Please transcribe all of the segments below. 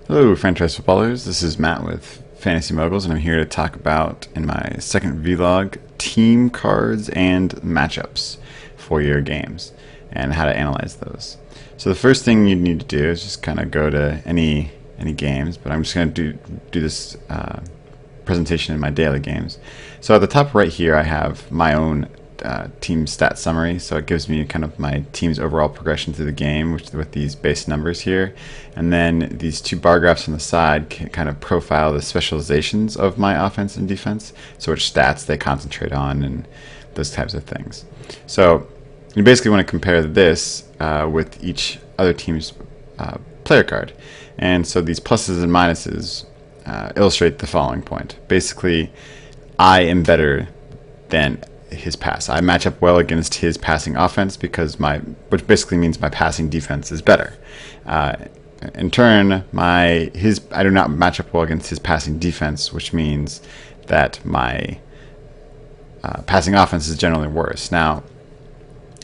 Hello, franchise footballers. This is Matt with Fantasy Moguls, and I'm here to talk about, in my second vlog, team cards and matchups for your games and how to analyze those. So the first thing you need to do is just kind of go to any games, but I'm just going to do this presentation in my daily games. So at the top right here, I have my own team stat summary, so it gives me kind of my team's overall progression through the game with these base numbers here, and then these two bar graphs on the side can kind of profile the specializations of my offense and defense, so which stats they concentrate on and those types of things. So you basically want to compare this with each other team's player card, and so these pluses and minuses illustrate the following point. Basically, I am better than his pass. I match up well against his passing offense because which basically means my passing defense is better. In turn, I do not match up well against his passing defense, which means that my passing offense is generally worse. Now,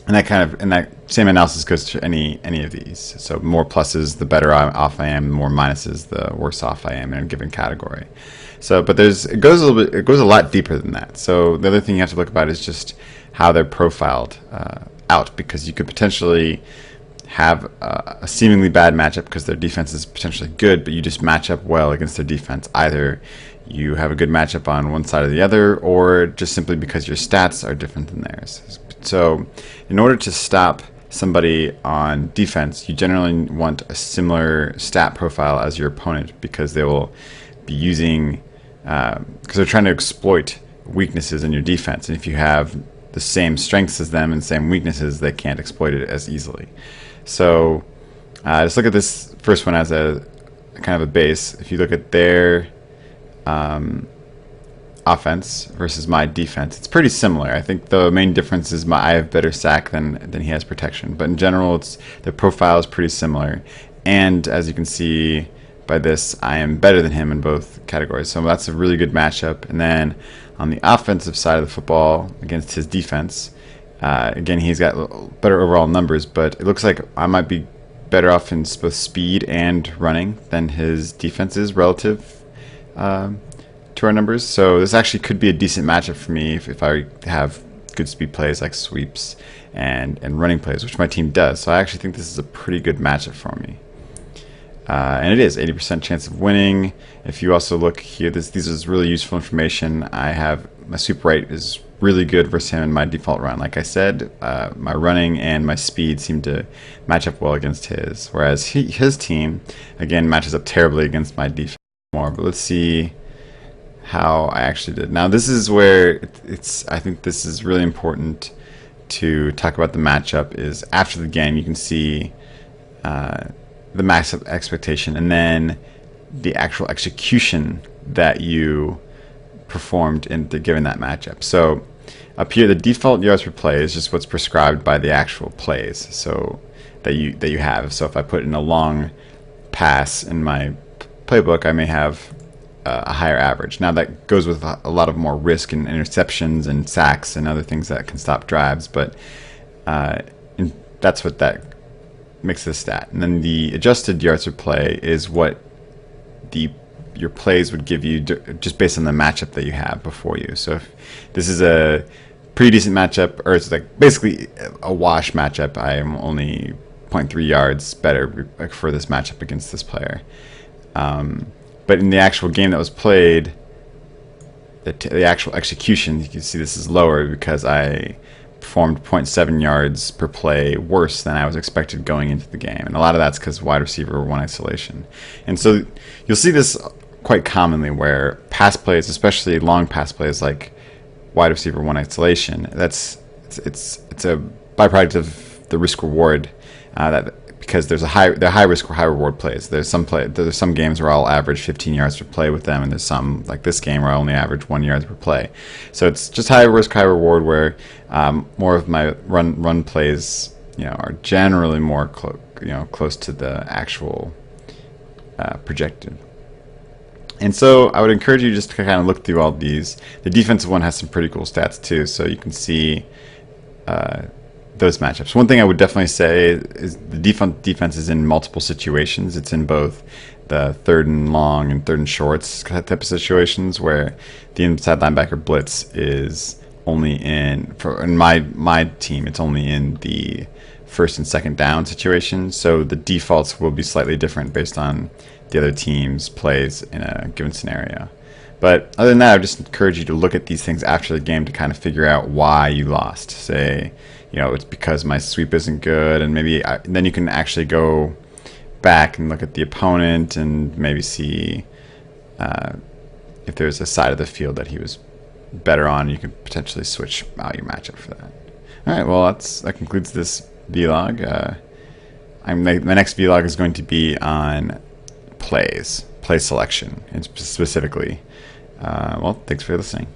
and that same analysis goes to any of these. So more pluses, the better off I am. More minuses, the worse off I am in a given category. So, but it goes a lot deeper than that. So the other thing you have to look about is just how they're profiled out, because you could potentially have a seemingly bad matchup because their defense is potentially good, but you just match up well against their defense. Either you have a good matchup on one side or the other, or just simply because your stats are different than theirs. So in order to stop somebody on defense, you generally want a similar stat profile as your opponent, because they will be using because they're trying to exploit weaknesses in your defense, and if you have the same strengths as them and same weaknesses, they can't exploit it as easily. So just look at this first one as a kind of a base. If you look at their offense versus my defense, it's pretty similar. I think the main difference is I have better sack than he has protection, but in general their profile is pretty similar, and as you can see by this, I am better than him in both categories. So that's a really good matchup. And then on the offensive side of the football against his defense, again, he's got better overall numbers, but it looks like I might be better off in both speed and running than his defense is relative to our numbers. So this actually could be a decent matchup for me if I have good speed plays like sweeps and running plays, which my team does. So I actually think this is a pretty good matchup for me. And it is 80% chance of winning. If you also look here, these is really useful information. I have my sweep rate is really good versus him in my default run. Like I said, my running and my speed seem to match up well against his, whereas his team again matches up terribly against my defense more. But let's see how I actually did. Now this is where I think this is really important to talk about the matchup. Is after the game you can see the max expectation and then the actual execution that you performed given that matchup. So up here, the default yards per play is just what's prescribed by the actual plays, so that you have. So if I put in a long pass in my playbook, I may have a higher average. Now that goes with a lot of more risk and interceptions and sacks and other things that can stop drives, but that's what that makes this stat. And then the adjusted yards per play is what your plays would give you just based on the matchup that you have before you. So if this is a pretty decent matchup, or it's like basically a wash matchup, I am only 0.3 yards better for this matchup against this player. But in the actual game that was played, the actual execution, you can see this is lower because I performed 0.7 yards per play worse than I was expected going into the game, and a lot of that's because wide receiver one isolation. And so you'll see this quite commonly where pass plays, especially long pass plays like wide receiver one isolation, it's a byproduct of the risk reward because they're high risk or high reward plays. There's some games where I'll average 15 yards per play with them, and there's some like this game where I only average 1 yard per play. So it's just high risk, high reward, where more of my run plays are generally more close to the actual projected. And so I would encourage you just to kind of look through all these. The defensive one has some pretty cool stats too, so you can see those matchups. One thing I would definitely say is the defense is in multiple situations. It's in both the third and long and third and shorts type of situations where the inside linebacker blitz is only in my team, it's only in the first and second down situation. So the defaults will be slightly different based on the other team's plays in a given scenario. But other than that, I would just encourage you to look at these things after the game to kind of figure out why you lost. Say, it's because my sweep isn't good, and then you can actually go back and look at the opponent and maybe see if there's a side of the field that he was better on. You could potentially switch out your matchup for that. All right, well, that concludes this vlog. My next vlog is going to be on play selection, and specifically. Well, thanks for listening.